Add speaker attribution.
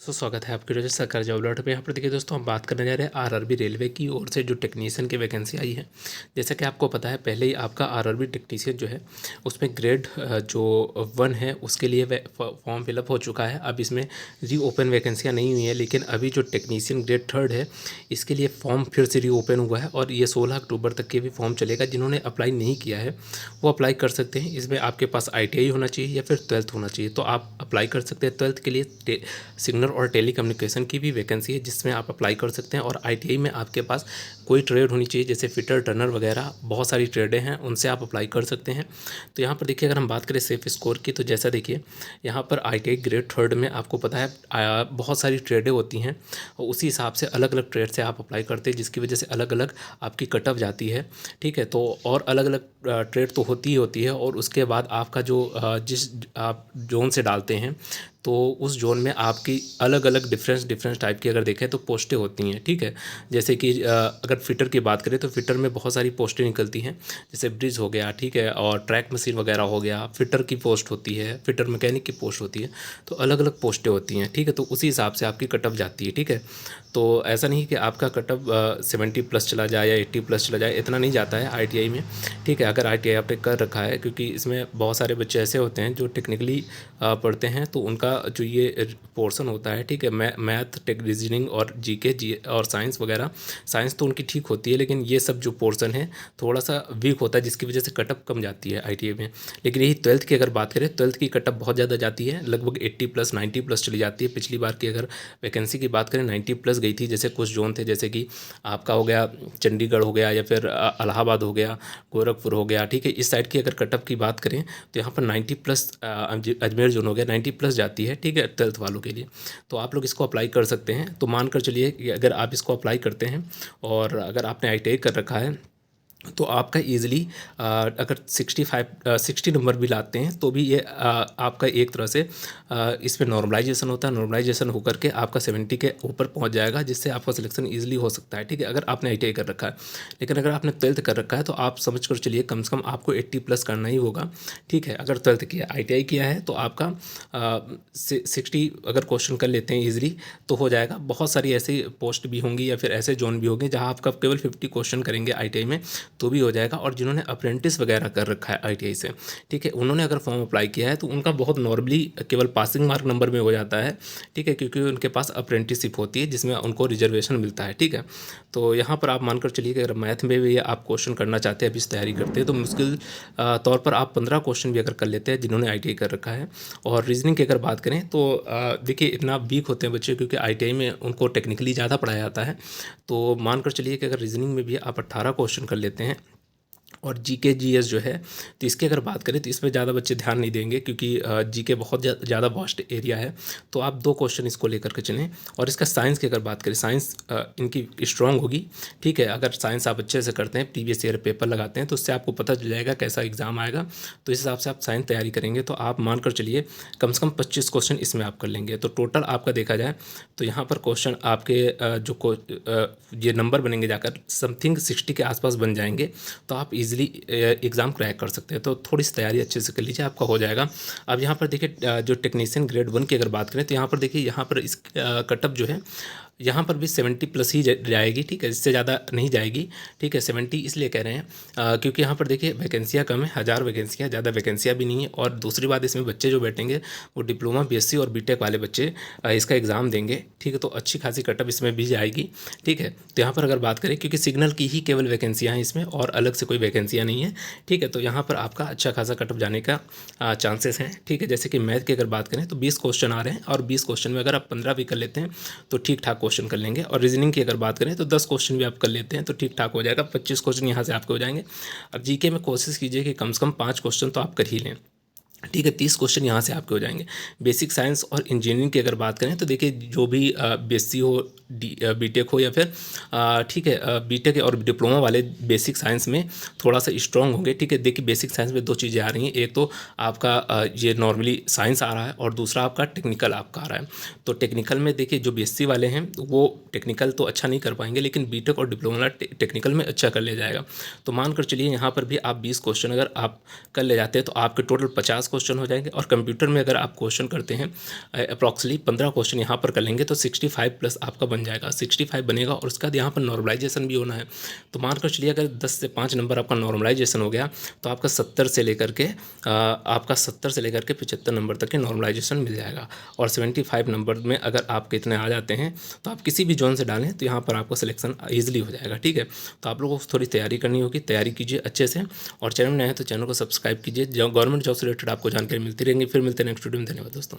Speaker 1: स्वागत है आपके जो सरकारी जॉब अलर्ट पे। यहाँ पर देखिए दोस्तों, हम बात करने जा रहे हैं आरआरबी रेलवे की ओर से जो टेक्नीशियन की वैकेंसी आई है। जैसा कि आपको पता है, पहले ही आपका आरआरबी टेक्नीशियन जो है उसमें ग्रेड जो 1 है उसके लिए फॉर्म फिलअप हो चुका है। अब इसमें रीओपन वैकेंसियाँ नहीं हुई हैं, लेकिन अभी जो टेक्नीशियन ग्रेड 3 है इसके लिए फॉर्म फिर से रीओपन हुआ है और ये 16 अक्टूबर तक के भी फॉर्म चलेगा। जिन्होंने अप्लाई नहीं किया है वो अप्लाई कर सकते हैं। इसमें आपके पास ITI होना चाहिए या फिर 12th होना चाहिए, तो आप अप्लाई कर सकते हैं। 12th के लिए सिग्नल और टेली कम्युनिकेशन की भी वैकेंसी है जिसमें आप अप्लाई कर सकते हैं। और ITI में आपके पास कोई ट्रेड होनी चाहिए, जैसे फिटर, टर्नर वगैरह बहुत सारी ट्रेडें हैं, उनसे आप अप्लाई कर सकते हैं। तो यहाँ पर देखिए, अगर हम बात करें सेफ स्कोर की, तो जैसा देखिए यहाँ पर ITI ग्रेड 3 में आपको पता है बहुत सारी ट्रेडें होती हैं और उसी हिसाब से अलग अलग ट्रेड से आप अप्लाई करते हैं, जिसकी वजह से अलग अलग आपकी कट ऑफ जाती है। ठीक है, तो और अलग अलग ट्रेड तो होती ही होती है। और उसके बाद आपका जो जिस आप जोन से डालते हैं तो उस जोन में आपकी अलग अलग डिफरेंस टाइप की अगर देखें तो पोस्टें होती हैं। ठीक है, जैसे कि अगर फिटर की बात करें तो फिटर में बहुत सारी पोस्टें निकलती हैं, जैसे ब्रिज हो गया, ठीक है, और ट्रैक मशीन वगैरह हो गया। फिटर की पोस्ट होती है, फिटर मैकेनिक की पोस्ट होती है, तो अलग अलग पोस्टें होती हैं। ठीक है, तो उसी हिसाब से आपकी कट ऑफ जाती है। ठीक है, तो ऐसा नहीं कि आपका कट ऑफ 70+ चला जाए या 80+ चला जाए, इतना नहीं जाता है ITI में। ठीक है, अगर ITI आपने कर रखा है, क्योंकि इसमें बहुत सारे बच्चे ऐसे होते हैं जो टेक्निकली पढ़ते हैं, तो उनका जो ये पोर्शन होता है, ठीक है, मैथ, टेक, रीजनिंग और GK और साइंस वगैरह, साइंस तो उनकी ठीक होती है, लेकिन ये सब जो पोर्शन है थोड़ा सा वीक होता है, जिसकी वजह से कट ऑफ कम जाती है ITI में। लेकिन यही 12th की अगर बात करें, 12th की कट ऑफ बहुत ज़्यादा जाती है, लगभग 80+, 90+ चली जाती है। पिछली बार की अगर वैकेंसी की बात करें 90+ गई थी। जैसे कुछ जोन थे, जैसे कि आपका हो गया चंडीगढ़ हो गया, या फिर इलाहाबाद हो गया, गोरखपुर हो गया। ठीक है, इस साइड की अगर कट ऑफ की बात करें तो यहाँ पर 90+, अजमेर जोन हो गया, 90+ जाती है। ठीक है, 12th वालों के लिए तो आप लोग इसको अप्लाई कर सकते हैं। तो मानकर चलिए कि अगर आप इसको अप्लाई करते हैं और अगर आपने ITI कर रखा है तो आपका ईज़िली अगर 60 नंबर भी लाते हैं तो भी ये आपका एक तरह से इसमें नॉर्मलाइजेशन होता है। नॉर्मलाइजेशन होकर के आपका 70 के ऊपर पहुंच जाएगा, जिससे आपका सिलेक्शन ईजिली हो सकता है। ठीक है, अगर आपने ITI कर रखा है। लेकिन अगर आपने 12th कर रखा है तो आप समझ कर चलिए कम से कम आपको 80+ करना ही होगा। ठीक है, अगर 12th किया, ITI किया है तो आपका 60 अगर क्वेश्चन कर लेते हैं ईजिली तो हो जाएगा। बहुत सारी ऐसी पोस्ट भी होंगी या फिर ऐसे जोन भी होंगे जहाँ आपका केवल 50 क्वेश्चन करेंगे ITI में तो भी हो जाएगा। और जिन्होंने अप्रेंटिस वगैरह कर रखा है ITI से, ठीक है, उन्होंने अगर फॉर्म अप्लाई किया है तो उनका बहुत नॉर्मली केवल पासिंग मार्क नंबर में हो जाता है। ठीक है, क्योंकि उनके पास अप्रेंटिसशिप होती है जिसमें उनको रिजर्वेशन मिलता है। ठीक है, तो यहाँ पर आप मानकर चलिए कि अगर मैथ में भी आप क्वेश्चन करना चाहते हैं, अभी से तैयारी करते हैं, तो मुश्किल तौर पर आप 15 क्वेश्चन भी अगर कर लेते हैं जिन्होंने ITI कर रखा है। और रीजनिंग की अगर बात करें तो देखिए इतना वीक होते हैं बच्चे, क्योंकि ITI में उनको टेक्निकली ज़्यादा पढ़ाया जाता है। तो मानकर चलिए कि अगर रीजनिंग में भी आप 18 क्वेश्चन कर लेते हैं और GK GS जो है, तो इसकी अगर बात करें तो इसमें ज़्यादा बच्चे ध्यान नहीं देंगे, क्योंकि GK बहुत ज़्यादा वास्ट एरिया है। तो आप 2 क्वेश्चन इसको लेकर के चलें। और इसका साइंस की अगर बात करें, साइंस इनकी स्ट्रांग होगी। ठीक है, अगर साइंस आप अच्छे से करते हैं, प्रीवियस ईयर पेपर लगाते हैं, तो उससे आपको पता चल जाएगा कैसा एग्जाम आएगा। तो इस हिसाब से आप साइंस तैयारी करेंगे तो आप मानकर चलिए कम से कम 25 क्वेश्चन इसमें आप कर लेंगे। तो टोटल आपका देखा जाए तो यहाँ पर क्वेश्चन आपके ये नंबर बनेंगे जाकर समथिंग 60 के आसपास बन जाएंगे। तो आप इजीली एग्ज़ाम क्रैक कर सकते हैं। तो थोड़ी सी तैयारी अच्छे से कर लीजिए, आपका हो जाएगा। अब यहाँ पर देखिए जो टेक्नीशियन ग्रेड 1 की अगर बात करें तो यहाँ पर देखिए, यहाँ पर इस कट ऑफ जो है यहाँ पर भी 70+ ही जाएगी। ठीक है, इससे ज़्यादा नहीं जाएगी। ठीक है, 70 इसलिए कह रहे हैं क्योंकि यहाँ पर देखिए वैकेंसियाँ कम है, 1000 वैकेंसियाँ, ज़्यादा वैकेंसियाँ भी नहीं है। और दूसरी बात, इसमें बच्चे जो बैठेंगे वो डिप्लोमा, BSc और BTech वाले बच्चे इसका एग्ज़ाम देंगे। ठीक है, तो अच्छी खासी कट ऑफ इसमें भी जाएगी। ठीक है, तो यहाँ पर अगर बात करें, क्योंकि सिग्नल की ही केवल वैकेंसियाँ हैं इसमें और अलग से कोई वैकेंसियाँ नहीं है। ठीक है, तो यहाँ पर आपका अच्छा खासा कट ऑफ जाने का चांसेस हैं। ठीक है, जैसे कि मैथ की अगर बात करें तो 20 क्वेश्चन आ रहे हैं और 20 क्वेश्चन में अगर आप 15 भी कर लेते हैं तो ठीक ठाक क्वेश्चन कर लेंगे। और रीजनिंग की अगर बात करें तो 10 क्वेश्चन भी आप कर लेते हैं तो ठीक ठाक हो जाएगा। 25 क्वेश्चन यहाँ से आपके हो जाएंगे। अब GK में कोशिश कीजिए कि कम से कम 5 क्वेश्चन तो आप कर ही लें। ठीक है, 30 क्वेश्चन यहाँ से आपके हो जाएंगे। बेसिक साइंस और इंजीनियरिंग की अगर बात करें तो देखिए जो भी BSc हो बीटेक हो या फिर ठीक है बीटेक और डिप्लोमा वाले बेसिक साइंस में थोड़ा सा स्ट्रांग होंगे। ठीक है, देखिए बेसिक साइंस में दो चीज़ें आ रही हैं, एक तो आपका ये नॉर्मली साइंस आ रहा है और दूसरा आपका टेक्निकल आपका आ रहा है। तो टेक्निकल में देखिए जो बीएससी वाले हैं वो टेक्निकल तो अच्छा नहीं कर पाएंगे, लेकिन बीटेक और डिप्लोमा टेक्निकल में अच्छा कर ले जाएगा। तो मानकर चलिए यहाँ पर भी आप 20 क्वेश्चन अगर आप कर ले जाते हैं तो आपके टोटल 50 क्वेश्चन हो जाएंगे। और कंप्यूटर में अगर आप क्वेश्चन करते हैं अप्रॉक्सीमेटली 15 क्वेश्चन यहाँ पर कर लेंगे तो 65 प्लस आपका बन जाएगा, 65 बनेगा। और उसके बाद यहाँ पर नॉर्मलाइजेशन भी होना है। तो मानकर चलिए अगर 10 से 5 नंबर आपका नॉर्मलाइजेशन हो गया तो आपका 70 से लेकर के 75 नंबर तक के नॉर्मलाइजेशन मिल जाएगा। और 75 नंबर में अगर आपके इतने आ जाते हैं तो आप किसी भी जोन से डालें तो यहाँ पर आपको सिलेक्शन ईजिली हो जाएगा। ठीक है, तो आप लोगों को थोड़ी तैयारी करनी होगी, तैयारी कीजिए अच्छे से। और चैनल में नए हैं तो चैनल को सब्सक्राइब कीजिए। गवर्नमेंट जॉब से रिलेटेड आपको जानकारी मिलती रहेंगी। फिर मिलते हैं नेक्स्ट वीडियो में। धन्यवाद दोस्तों।